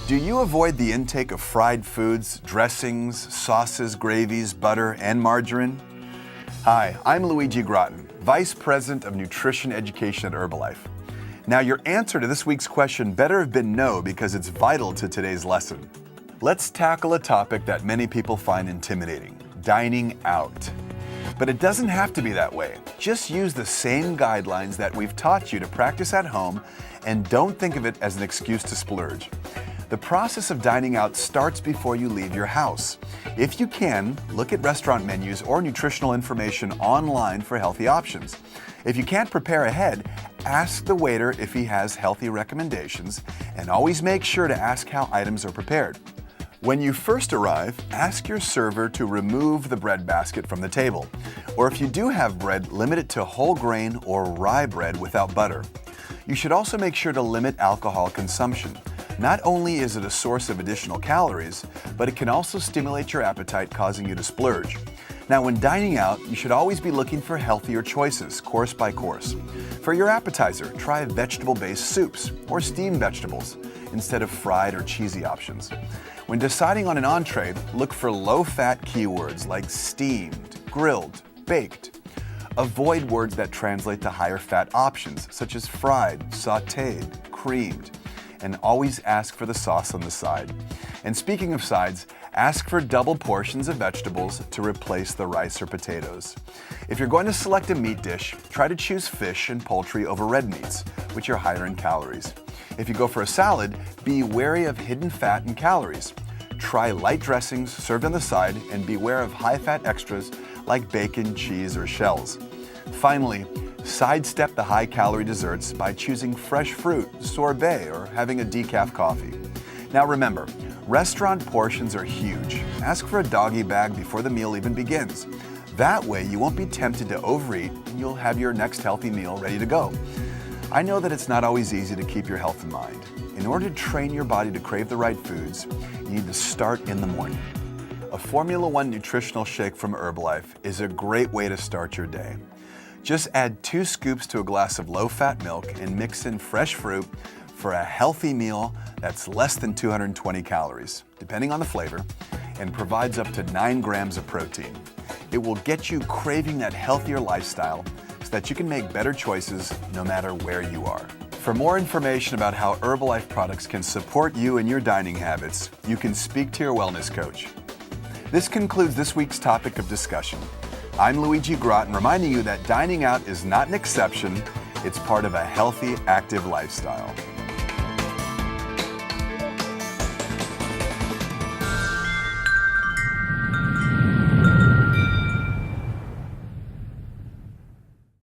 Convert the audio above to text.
Do you avoid the intake of fried foods, dressings, sauces, gravies, butter, and margarine? Hi, I'm Luigi Groton, Vice President of Nutrition Education at Herbalife. Now, your answer to this week's question better have been no, because it's vital to today's lesson. Let's tackle a topic that many people find intimidating: dining out. But it doesn't have to be that way. Just use the same guidelines that we've taught you to practice at home, and don't think of it as an excuse to splurge. The process of dining out starts before you leave your house. If you can, look at restaurant menus or nutritional information online for healthy options. If you can't prepare ahead, ask the waiter if he has healthy recommendations, and always make sure to ask how items are prepared. When you first arrive, ask your server to remove the bread basket from the table. Or if you do have bread, limit it to whole grain or rye bread without butter. You should also make sure to limit alcohol consumption. Not only is it a source of additional calories, but it can also stimulate your appetite, causing you to splurge. Now, when dining out, you should always be looking for healthier choices, course by course. For your appetizer, try vegetable-based soups or steamed vegetables instead of fried or cheesy options. When deciding on an entree, look for low-fat keywords like steamed, grilled, baked. Avoid words that translate to higher fat options, such as fried, sautéed, creamed. And always ask for the sauce on the side. And speaking of sides, ask for double portions of vegetables to replace the rice or potatoes. If you're going to select a meat dish, try to choose fish and poultry over red meats, which are higher in calories. If you go for a salad, be wary of hidden fat and calories. Try light dressings served on the side, and beware of high-fat extras like bacon, cheese, or shells. Finally, sidestep the high-calorie desserts by choosing fresh fruit, sorbet, or having a decaf coffee. Now remember, restaurant portions are huge. Ask for a doggy bag before the meal even begins. That way, you won't be tempted to overeat, and you'll have your next healthy meal ready to go. I know that it's not always easy to keep your health in mind. In order to train your body to crave the right foods, you need to start in the morning. A Formula One nutritional shake from Herbalife is a great way to start your day. Just add 2 scoops to a glass of low-fat milk and mix in fresh fruit for a healthy meal that's less than 220 calories, depending on the flavor, and provides up to 9 grams of protein. It will get you craving that healthier lifestyle so that you can make better choices no matter where you are. For more information about how Herbalife products can support you and your dining habits, you can speak to your wellness coach. This concludes this week's topic of discussion. I'm Luigi Groton, reminding you that dining out is not an exception, it's part of a healthy, active lifestyle.